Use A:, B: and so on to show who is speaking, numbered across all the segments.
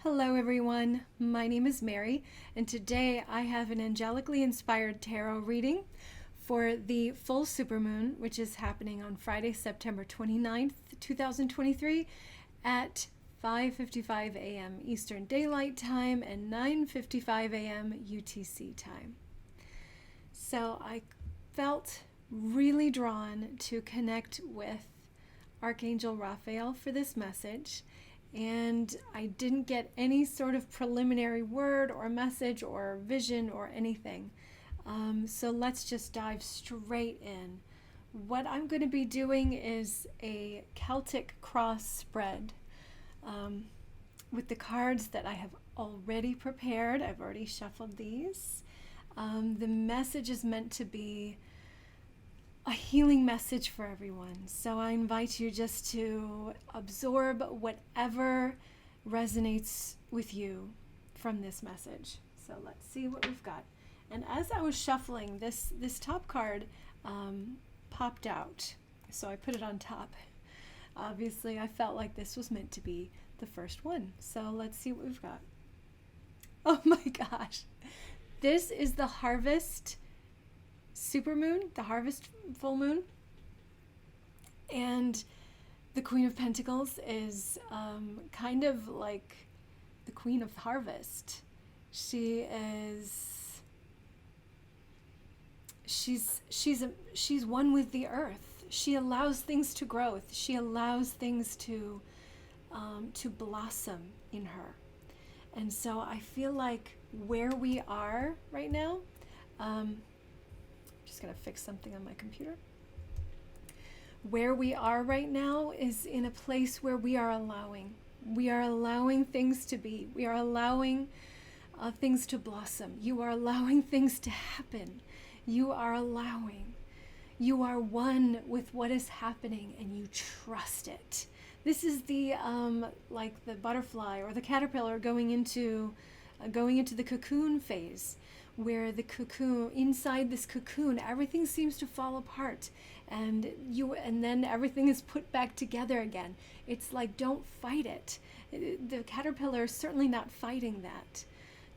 A: Hello everyone, my name is Mary, and today I have an angelically inspired tarot reading for the full supermoon, which is happening on Friday, September 29th, 2023 at 5:55 a.m. Eastern Daylight Time and 9:55 a.m. UTC time. So I felt really drawn to connect with Archangel Raphael for this message. And I didn't get any sort of preliminary word or message or vision or anything. So let's just dive straight in. What I'm going to be doing is a Celtic cross spread with the cards that I have already prepared. I've already shuffled these. The message is meant to be a healing message for everyone. So I invite you just to absorb whatever resonates with you from this message. So let's see what we've got. And as I was shuffling, this top card popped out. So I put it on top. Obviously, I felt like this was meant to be the first one. So let's see what we've got. Oh my gosh. This is the Harvest Supermoon, the Harvest full moon, and the Queen of Pentacles is kind of like the Queen of Harvest. She's one with the earth. She allows things to grow. She allows things to blossom in her. And so I feel like where we are right now. Just going to fix something on my computer. Where we are right now is in a place where we are allowing. We are allowing things to be. We are allowing things to blossom. You are allowing things to happen. You are allowing. You are one with what is happening and you trust it. This is the like the butterfly or the caterpillar going into the cocoon phase, where the cocoon, inside this cocoon, everything seems to fall apart and then everything is put back together again. It's like, don't fight it. The caterpillar is certainly not fighting that.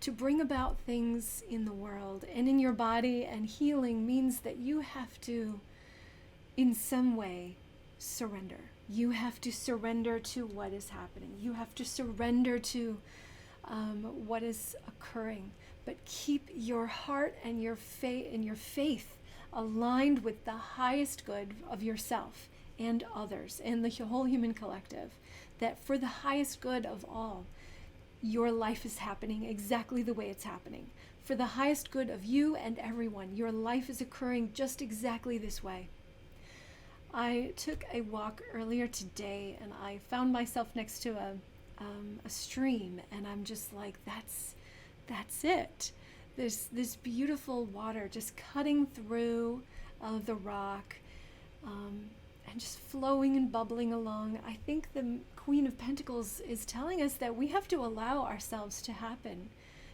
A: To bring about things in the world and in your body and healing means that you have to, in some way, surrender. You have to surrender to what is happening. You have to surrender to what is occurring. But keep your heart and your faith aligned with the highest good of yourself and others and the whole human collective. That for the highest good of all, your life is happening exactly the way it's happening. For the highest good of you and everyone, your life is occurring just exactly this way. I took a walk earlier today and I found myself next to a stream, and I'm just like, that's it. This beautiful water just cutting through the rock and just flowing and bubbling along. I think the Queen of Pentacles is telling us that we have to allow ourselves to happen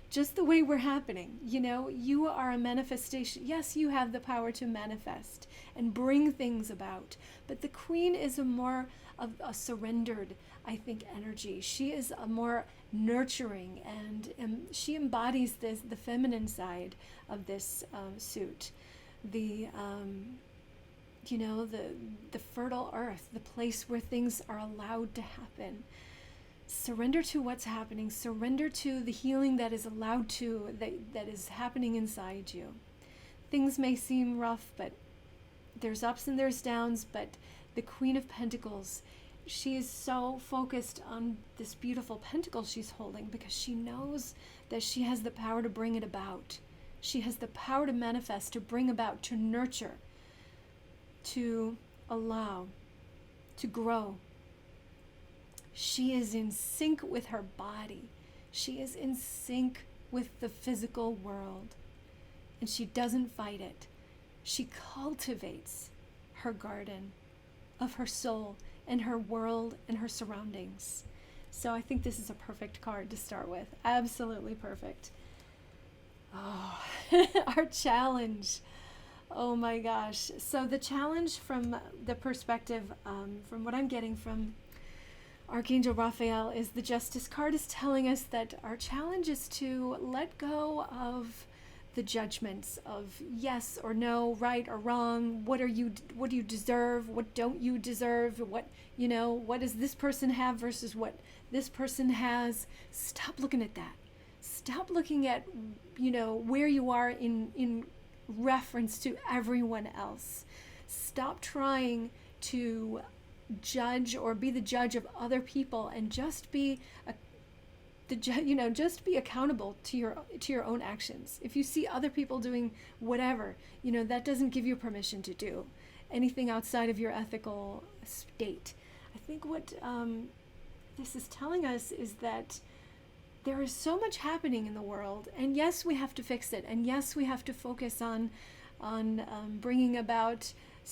A: just the way we're happening. You know, you are a manifestation. Yes, you have the power to manifest and bring things about, but the Queen is a more of a surrendered, I think, energy. She is a more nurturing, and she embodies the feminine side of this suit. The fertile earth, the place where things are allowed to happen. Surrender to what's happening. Surrender to the healing that is allowed to, that is happening inside you. Things may seem rough, but there's ups and there's downs, but the Queen of Pentacles, she is so focused on this beautiful pentacle she's holding because she knows that she has the power to bring it about. She has the power to manifest, to bring about, to nurture, to allow, to grow. She is in sync with her body. She is in sync with the physical world. And she doesn't fight it. She cultivates her garden of her soul and her world and her surroundings. So I think this is a perfect card to start with. Absolutely perfect. Oh, our challenge. Oh my gosh. So the challenge from the perspective, from what I'm getting from Archangel Raphael is the Justice card, is telling us that our challenge is to let go of the judgments of yes or no, right or wrong, what do you deserve, what don't you deserve, what does this person have versus what this person has. Stop looking at that. Stop looking at where you are in reference to everyone else. Stop trying to judge or be the judge of other people, and just be just be accountable to your own actions. If you see other people doing whatever, that doesn't give you permission to do anything outside of your ethical state. I think what this is telling us is that there is so much happening in the world, and yes, we have to fix it, and yes, we have to focus on bringing about a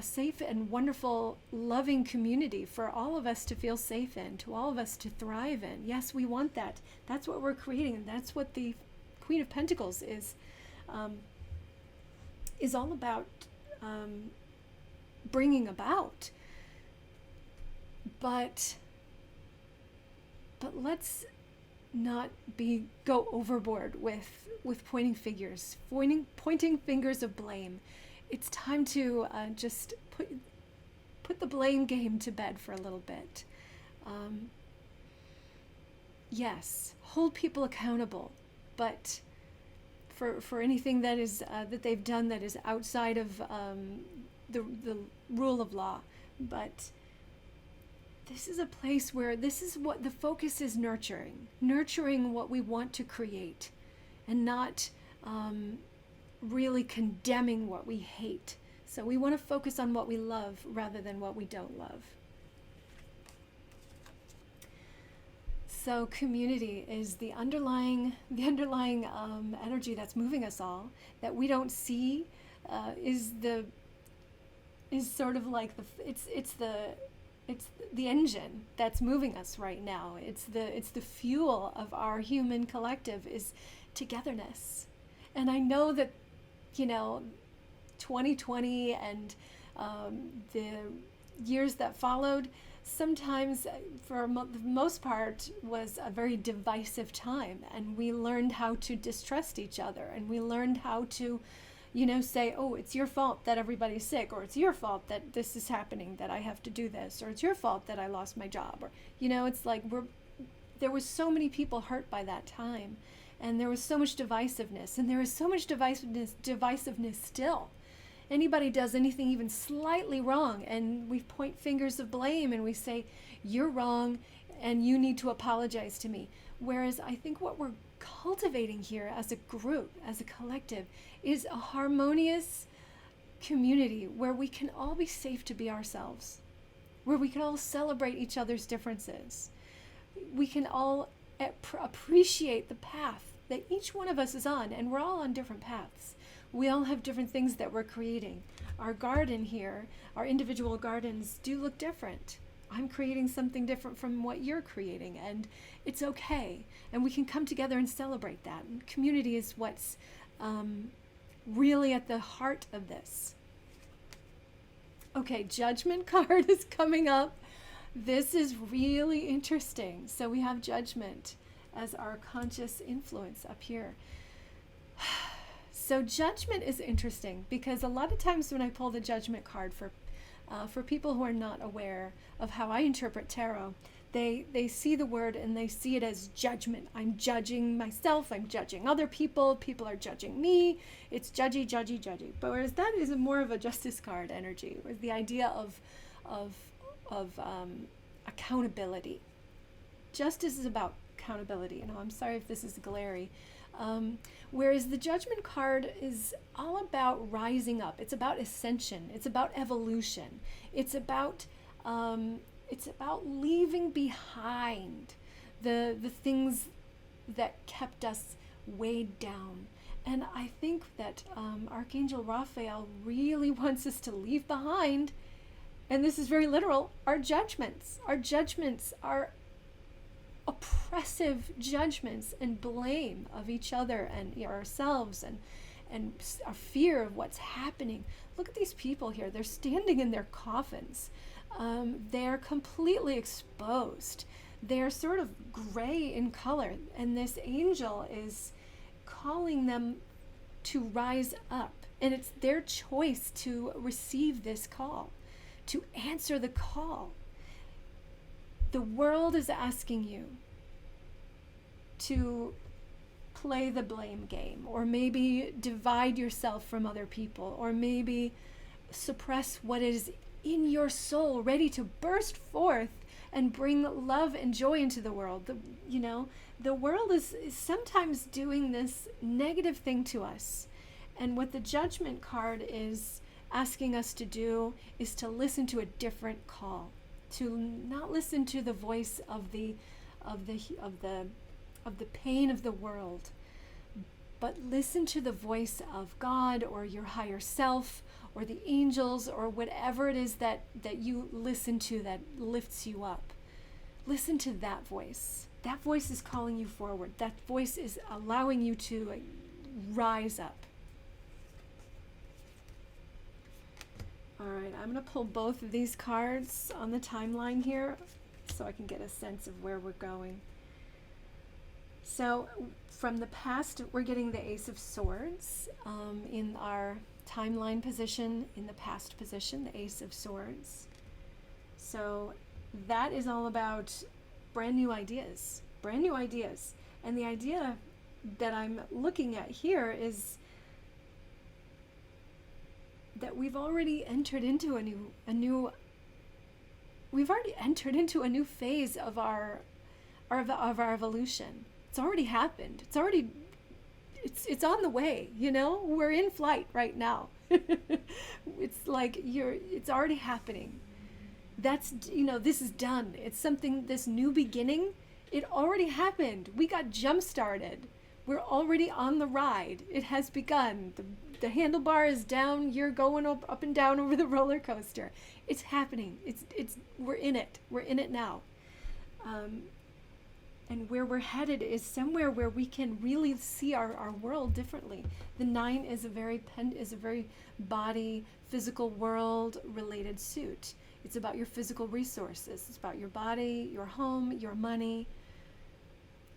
A: safe and wonderful, loving community for all of us to feel safe in, to all of us to thrive in. Yes, we want that. That's what we're creating, and that's what the Queen of Pentacles is all about bringing about. But let's not go overboard with pointing fingers of blame. It's time to just put the blame game to bed for a little bit. Yes, hold people accountable, but for anything that is that they've done that is outside of the rule of law. But this is a place where this is what the focus is: nurturing what we want to create, and not really condemning what we hate. So we want to focus on what we love rather than what we don't love. So community is the underlying energy that's moving us all, that we don't see, is sort of like it's the engine that's moving us right now. It's the fuel of our human collective is togetherness. And I know that 2020 and the years that followed, sometimes for the most part was a very divisive time, and we learned how to distrust each other, and we learned how to say, oh, it's your fault that everybody's sick, or it's your fault that this is happening, that I have to do this, or it's your fault that I lost my job, or it's like there was so many people hurt by that time. And there was so much divisiveness, and there is so much divisiveness still. Anybody does anything even slightly wrong, and we point fingers of blame, and we say, you're wrong, and you need to apologize to me. Whereas I think what we're cultivating here as a group, as a collective, is a harmonious community where we can all be safe to be ourselves, where we can all celebrate each other's differences. We can all appreciate the path that each one of us is on, and we're all on different paths. We all have different things that we're creating. Our garden here, our individual gardens do look different. I'm creating something different from what you're creating, and it's okay. And we can come together and celebrate that. And community is what's really at the heart of this. Okay, Judgment card is coming up. This is really interesting. So we have Judgment as our conscious influence up here. So Judgment is interesting because a lot of times when I pull the Judgment card for people who are not aware of how I interpret tarot, they see the word and they see it as judgment. I'm judging myself, I'm judging other people, people are judging me. It's judgy, judgy, judgy. But whereas that is more of a Justice card energy, with the idea of accountability. Justice is about accountability. I'm sorry if this is glary. Whereas the Judgment card is all about rising up. It's about ascension. It's about evolution. It's about leaving behind the things that kept us weighed down. And I think that Archangel Raphael really wants us to leave behind, and this is very literal, our judgments. Our judgments are oppressive judgments and blame of each other and ourselves, and our fear of what's happening. Look at these people here. They're standing in their coffins. they're completely exposed. They're sort of gray in color, and this angel is calling them to rise up. And it's their choice to receive this call, to answer the call. The world is asking you to play the blame game, or maybe divide yourself from other people, or maybe suppress what is in your soul, ready to burst forth and bring love and joy into the world. The world is sometimes doing this negative thing to us. And what the Judgment card is asking us to do is to listen to a different call, to not listen to the voice of the pain of the world, but listen to the voice of God or your higher self or the angels or whatever it is that you listen to that lifts you up. Listen to that voice. That voice is calling you forward. That voice is allowing you to rise up. All right, I'm going to pull both of these cards on the timeline here so I can get a sense of where we're going. So from the past, we're getting the Ace of Swords in our timeline position, in the past position, the Ace of Swords. So that is all about brand new ideas. And the idea that I'm looking at here is that we've already entered into a new phase of our evolution. It's already happened. It's on the way, We're in flight right now. It's like it's already happening. That's, this is done. It's something, this new beginning, it already happened. We got jump started. We're already on the ride. It has begun. The handlebar is down. You're going up and down over the roller coaster. It's happening. We're in it. We're in it now. And where we're headed is somewhere where we can really see our world differently. The 9 is a very body, physical world related suit. It's about your physical resources. It's about your body, your home, your money.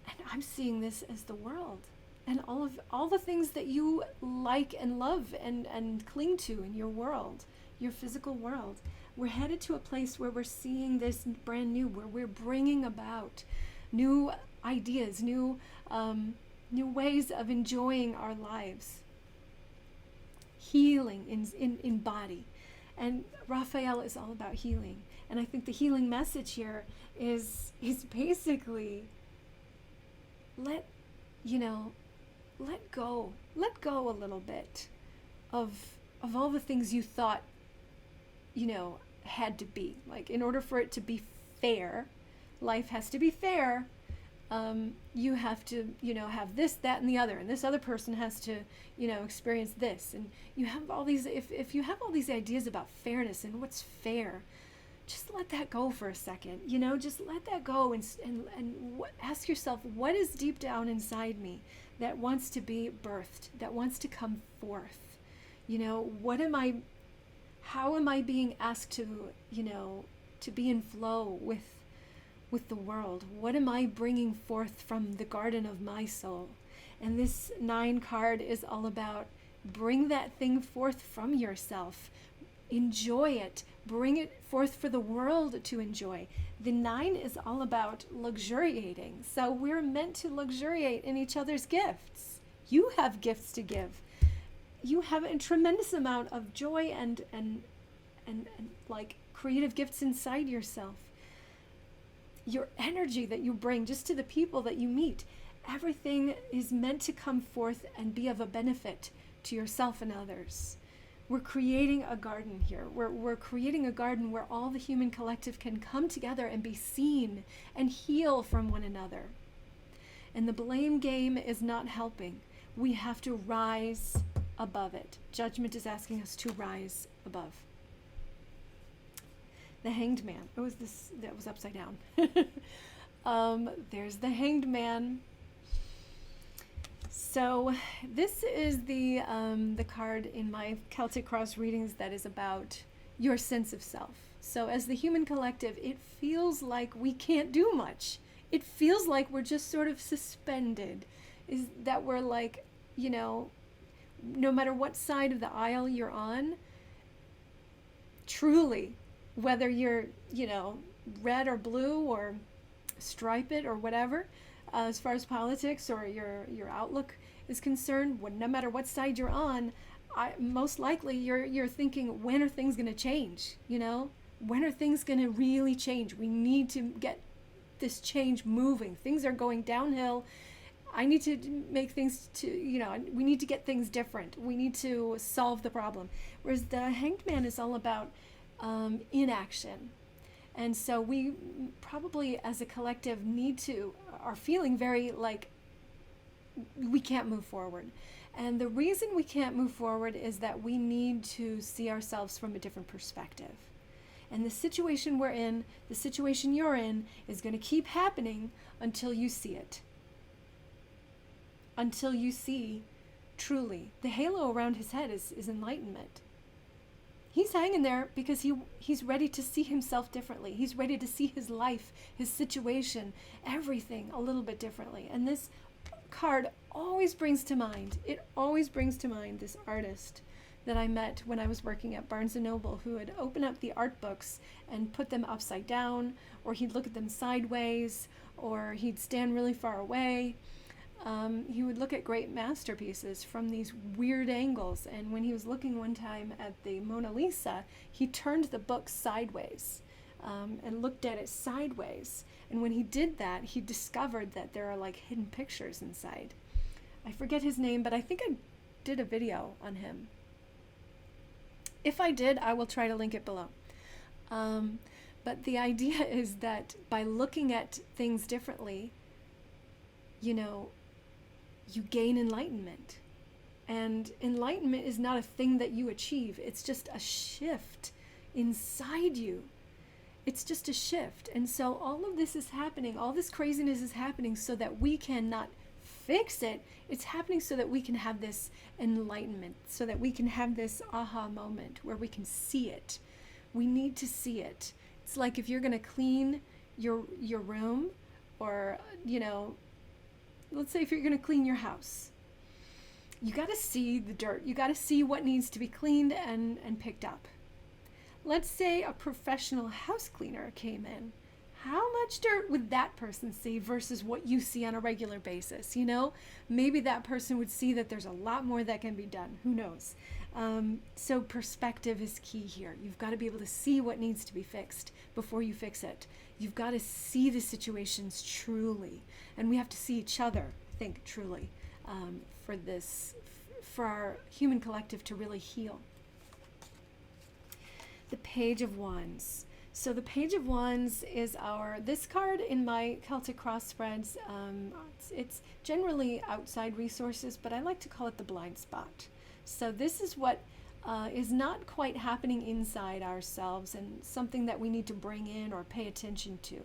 A: And I'm seeing this as the world. And all the things that you like and love and cling to in your world, your physical world. We're headed to a place where we're seeing this brand new, where we're bringing about new ideas, new ways of enjoying our lives. Healing in body. And Raphael is all about healing. And I think the healing message here is basically let go a little bit of all the things you thought, had to be. Like, in order for it to be fair, life has to be fair. You have to, have this, that, and the other, and this other person has to, experience this. And you have all these, if you have all these ideas about fairness and what's fair, just let that go for a second, just let that go and ask yourself, what is deep down inside me that wants to be birthed, that wants to come forth? How am I being asked to, to be in flow with the world? What am I bringing forth from the garden of my soul? And this 9 card is all about bring that thing forth from yourself. Enjoy it. Bring it forth for the world to enjoy. The 9 is all about luxuriating. So we're meant to luxuriate in each other's gifts. You have gifts to give. You have a tremendous amount of joy and like creative gifts inside yourself. Your energy that you bring just to the people that you meet, everything is meant to come forth and be of a benefit to yourself and others. We're creating a garden here. We're creating a garden where all the human collective can come together and be seen and heal from one another. And the blame game is not helping. We have to rise above it. Judgment is asking us to rise above. The Hanged Man. That was upside down. There's the Hanged Man. So this is the card in my Celtic Cross readings that is about your sense of self. So as the human collective, it feels like we can't do much. It feels like we're just sort of suspended. Is that we're like, no matter what side of the aisle you're on, truly, whether you're, red or blue or stripe it or whatever, as far as politics or your outlook is concerned, no matter what side you're on, most likely you're thinking, when are things going to change? When are things going to really change? We need to get this change moving. Things are going downhill. I need to make things we need to get things different. We need to solve the problem. Whereas the Hanged Man is all about inaction. And so we probably as a collective are feeling very like we can't move forward. And the reason we can't move forward is that we need to see ourselves from a different perspective. And the situation we're in, the situation you're in, is going to keep happening until you see it. Until you see truly. The halo around his head is enlightenment. He's hanging there because he's ready to see himself differently. He's ready to see his life, his situation, everything a little bit differently. And this card always brings to mind this artist that I met when I was working at Barnes & Noble, who would open up the art books and put them upside down, or he'd look at them sideways, or he'd stand really far away. He would look at great masterpieces from these weird angles, and when he was looking one time at the Mona Lisa, he turned the book sideways and looked at it sideways. And when he did that, he discovered that there are like hidden pictures inside. I forget his name, but I think I did a video on him. If I did, I will try to link it below. But the idea is that by looking at things differently, you gain enlightenment. And enlightenment is not a thing that you achieve. It's just a shift inside you. It's just a shift. And so all of this is happening, all this craziness is happening so that we cannot fix it. It's happening so that we can have this enlightenment, so that we can have this aha moment where we can see it. We need to see it. It's like if you're going to clean your room, or, let's say if you're going to clean your house, you got to see the dirt. You got to see what needs to be cleaned and picked up. Let's say a professional house cleaner came in. How much dirt would that person see versus what you see on a regular basis? Maybe that person would see that there's a lot more that can be done. Who knows? So perspective is key here. You've got to be able to see what needs to be fixed before you fix it. You've got to see the situations truly. And we have to see each other, I think, truly, for our human collective to really heal. The Page of Wands. So the Page of Wands is this card in my Celtic cross spreads. It's generally outside resources, but I like to call it the blind spot. So this is what is not quite happening inside ourselves, and something that we need to bring in or pay attention to.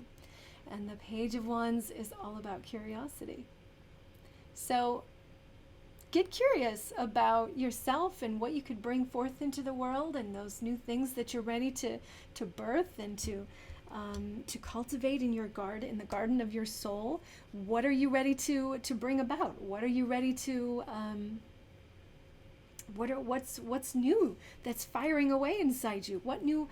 A: And the Page of Wands is all about curiosity. So get curious about yourself and what you could bring forth into the world, and those new things that you're ready to birth and to cultivate in your garden, in the garden of your soul. What are you ready to bring about? What are you ready to what's new that's firing away inside you? What new,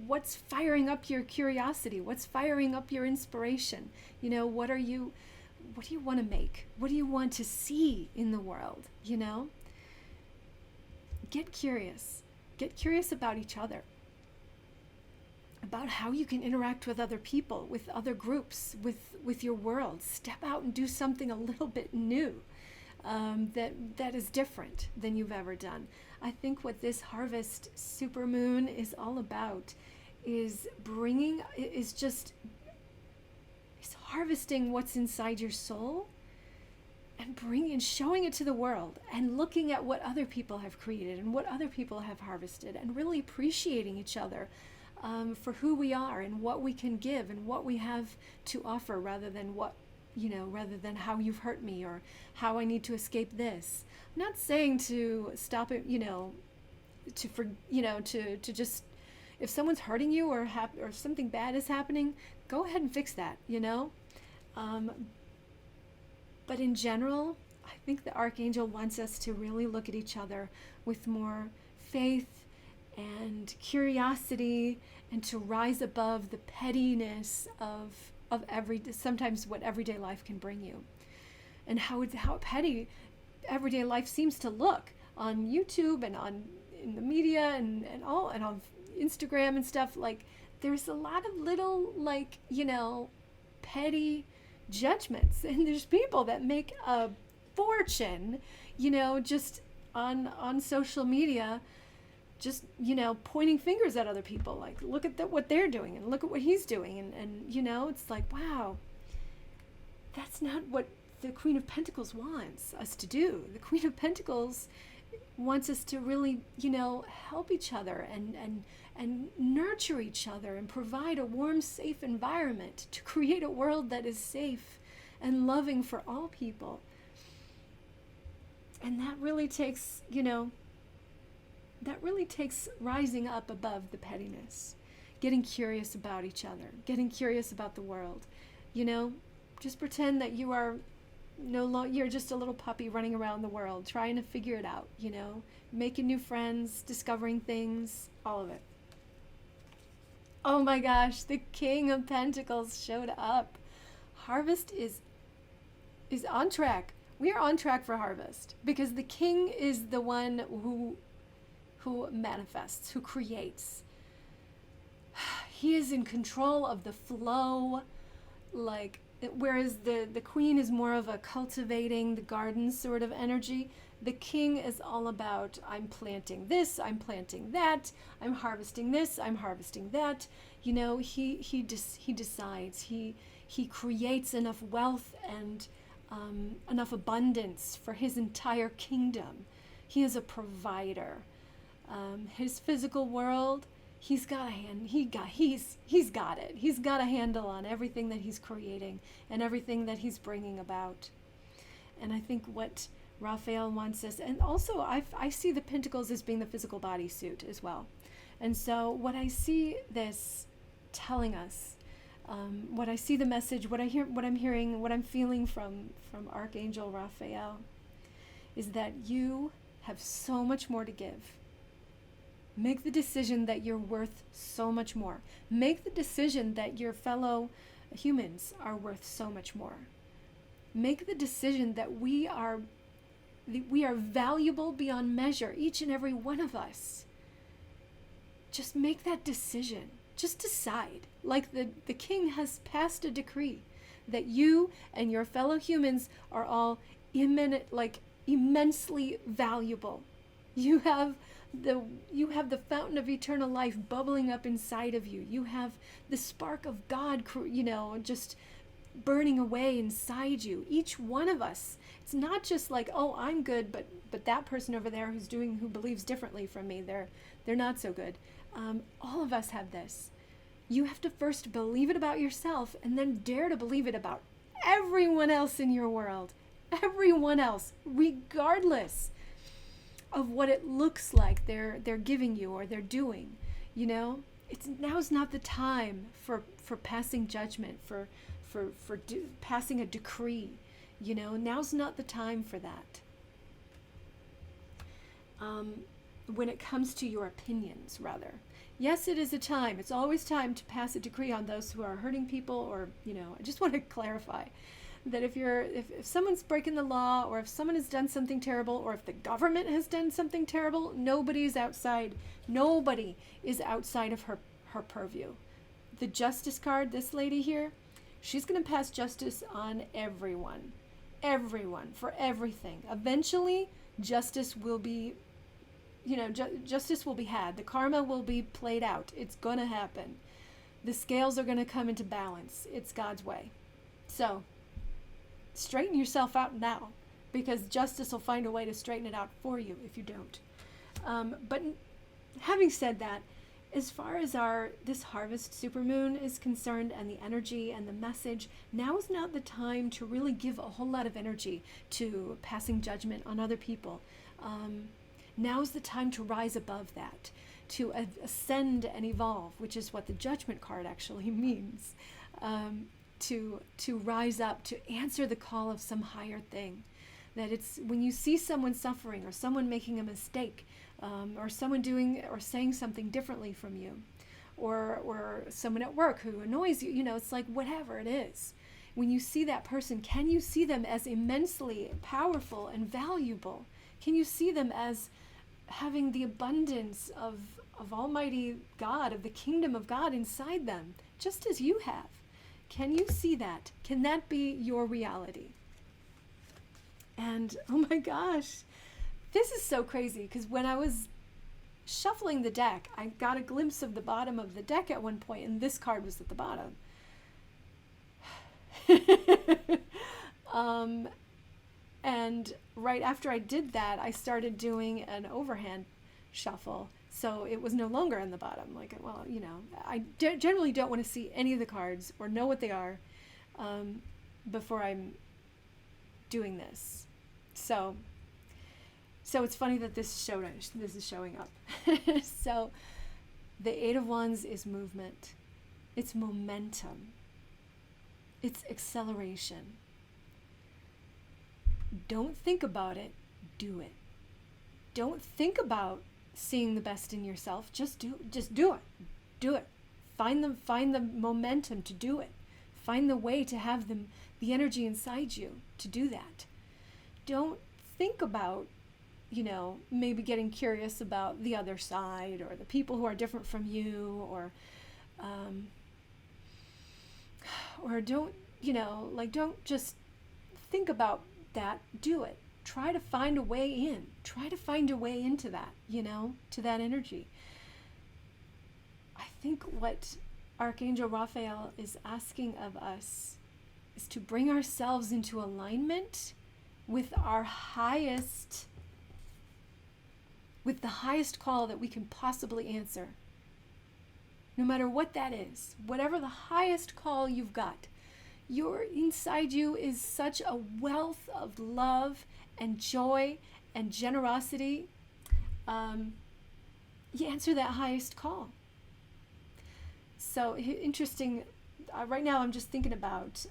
A: what's firing up your curiosity? What's firing up your inspiration? What do you want to make? What do you want to see in the world? Get curious. Get curious about each other, about how you can interact with other people, with other groups, with your world. Step out and do something a little bit new, that is different than you've ever done. I think what this harvest supermoon is all about is harvesting what's inside your soul and showing it to the world, and looking at what other people have created and what other people have harvested, and really appreciating each other for who we are and what we can give and what we have to offer, rather than how you've hurt me or how I need to escape this. I'm not saying to stop it, to just if someone's hurting you or something bad is happening, go ahead and fix that, you know? But in general, I think the Archangel wants us to really look at each other with more faith and curiosity, and to rise above the pettiness of sometimes what everyday life can bring you, and how petty everyday life seems to look on YouTube and in the media and on Instagram and stuff. Like, there's a lot of little, like, you know, petty judgments, and there's people that make a fortune, you know, just on social media, just, you know, pointing fingers at other people, like, look at what they're doing and look at what he's doing, and you know, it's like, wow, that's not what the Queen of Pentacles wants us to do. The Queen of Pentacles wants us to really, you know, help each other and nurture each other and provide a warm, safe environment to create a world that is safe and loving for all people. And that really takes, you know, rising up above the pettiness, getting curious about each other, getting curious about the world. You know, just pretend that you are you're just a little puppy running around the world, trying to figure it out, you know, making new friends, discovering things, all of it. Oh my gosh, the King of Pentacles showed up. Harvest is on track. We are on track for harvest, because the King is the one who manifests, who creates. He is in control of the flow, like, whereas the Queen is more of a cultivating the garden sort of energy. The King is all about, I'm planting this, I'm planting that, I'm harvesting this, I'm harvesting that. You know, he decides. He creates enough wealth and enough abundance for his entire kingdom. He is a provider. His physical world, he's got it. He's got a handle on everything that he's creating and everything that he's bringing about. And I think what Raphael wants us, and also I see the Pentacles as being the physical body suit as well. And so what I see this telling us, what I see the message, what I'm hearing, what I'm feeling from Archangel Raphael, is that you have so much more to give. Make the decision that you're worth so much more. Make the decision that your fellow humans are worth so much more. Make the decision that we are valuable beyond measure, each and every one of us. Just make that decision. Just decide. Like the King has passed a decree that you and your fellow humans are all immensely valuable. You have the fountain of eternal life bubbling up inside of you. You have the spark of God, you know, just burning away inside you. Each one of us. It's not just like, oh, I'm good, but that person over there who believes differently from me, they're not so good. All of us have this. You have to first believe it about yourself, and then dare to believe it about everyone else in your world. Everyone else, regardless of what it looks like they're giving you or they're doing. You know, now's not the time for passing judgment, for passing a decree. You know, now's not the time for that. When it comes to your opinions, rather. Yes, it is a time. It's always time to pass a decree on those who are hurting people, or, you know, I just want to clarify that if someone's breaking the law, or if someone has done something terrible, or if the government has done something terrible, nobody is outside of her purview. The Justice card, this lady here, she's going to pass justice on everyone for everything. Eventually, justice will be, you know, justice will be had. The karma will be played out. It's going to happen. The scales are going to come into balance. It's God's way. So, straighten yourself out now, because justice will find a way to straighten it out for you if you don't. But having said that, as far as this harvest supermoon is concerned, and the energy and the message, now is not the time to really give a whole lot of energy to passing judgment on other people. Now is the time to rise above that, ascend and evolve, which is what the Judgment card actually means. To rise up, to answer the call of some higher thing. That it's when you see someone suffering, or someone making a mistake, or someone doing or saying something differently from you, or someone at work who annoys you, it's like whatever it is. When you see that person, can you see them as immensely powerful and valuable? Can you see them as having the abundance of Almighty God, of the kingdom of God inside them, just as you have? Can you see that? Can that be your reality? And oh my gosh, this is so crazy, because when I was shuffling the deck, I got a glimpse of the bottom of the deck at one point, and this card was at the bottom. And right after I did that, I started doing an overhand shuffle. So it was no longer in the bottom. Like, well, I generally don't want to see any of the cards or know what they are before I'm doing this. So it's funny that this is showing up. So the Eight of Wands is movement. It's momentum. It's acceleration. Don't think about it, do it. Don't think about seeing the best in yourself. Just do it. Do it. Find the momentum to do it. Find the way to have the energy inside you to do that. Don't think about, maybe getting curious about the other side, or the people who are different from you, or don't, don't just think about that. Do it. Try to find a way in. Try to find a way into that, to that energy. I think what Archangel Raphael is asking of us is to bring ourselves into alignment with our highest, with the highest call that we can possibly answer. No matter what that is, whatever the highest call you've got, inside you is such a wealth of love and joy and generosity. You answer that highest call. So interesting. Right now I'm just thinking about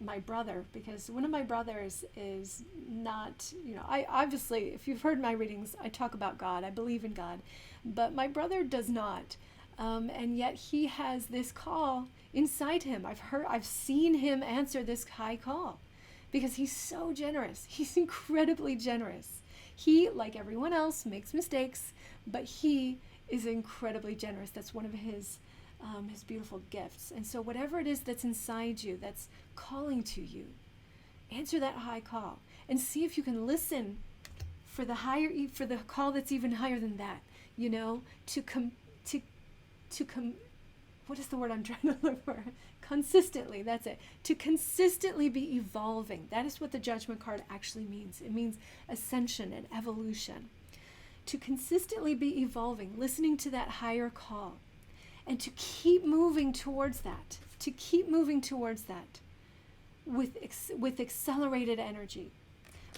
A: my brother, because one of my brothers is not, I obviously, if you've heard my readings, I talk about God. I believe in God. But my brother does not. And yet he has this call inside him. I've seen him answer this high call, because he's so generous. He's incredibly generous. He, like everyone else, makes mistakes, but he is incredibly generous. That's one of his beautiful gifts. And so whatever it is that's inside you, that's calling to you, answer that high call and see if you can listen for the call that's even higher than that, what is the word I'm trying to look for? Consistently, that's it. To consistently be evolving. That is what the Judgment card actually means. It means ascension and evolution. To consistently be evolving, listening to that higher call, and to keep moving towards that. To keep moving towards that with accelerated energy.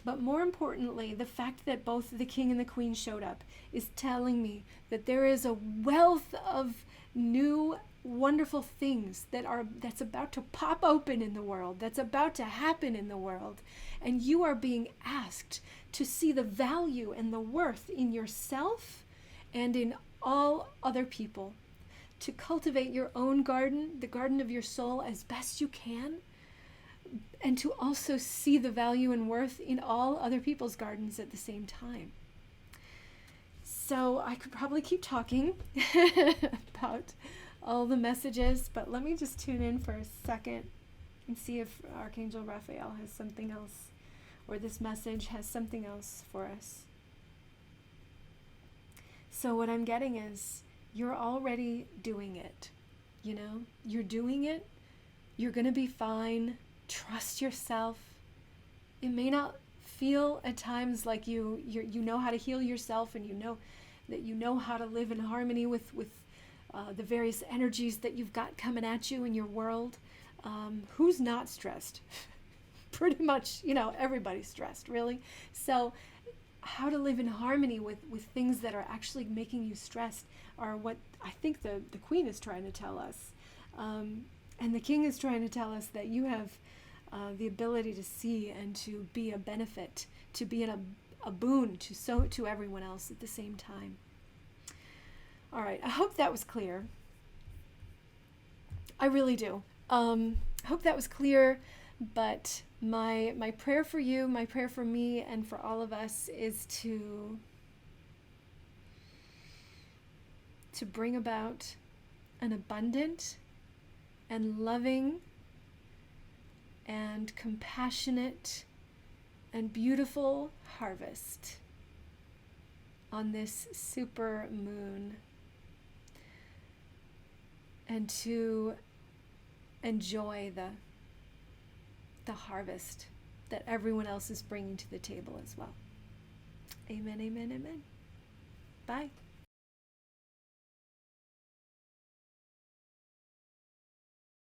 A: But more importantly, the fact that both the King and the Queen showed up is telling me that there is a wealth of new wonderful things that's about to pop open in the world, that's about to happen in the world. And you are being asked to see the value and the worth in yourself and in all other people, to cultivate your own garden, the garden of your soul, as best you can, and to also see the value and worth in all other people's gardens at the same time. So I could probably keep talking about all the messages, but let me just tune in for a second and see if Archangel Raphael has something else, or this message has something else for us. So what I'm getting is, you're already doing it. You're doing it. You're going to be fine. Trust yourself. It may not feel at times like you know how to heal yourself, and you know how to live in harmony with the various energies that you've got coming at you in your world. Who's not stressed? Pretty much, everybody's stressed, really. So how to live in harmony with things that are actually making you stressed, are what I think the Queen is trying to tell us. And the King is trying to tell us that you have the ability to see and to be a benefit, to be a boon to everyone else at the same time. All right, I hope that was clear. I really do. I hope that was clear, but my prayer for you, my prayer for me, and for all of us is to bring about an abundant and loving and compassionate and beautiful harvest on this super moon, and to enjoy the harvest that everyone else is bringing to the table as well. Amen, amen, amen. Bye.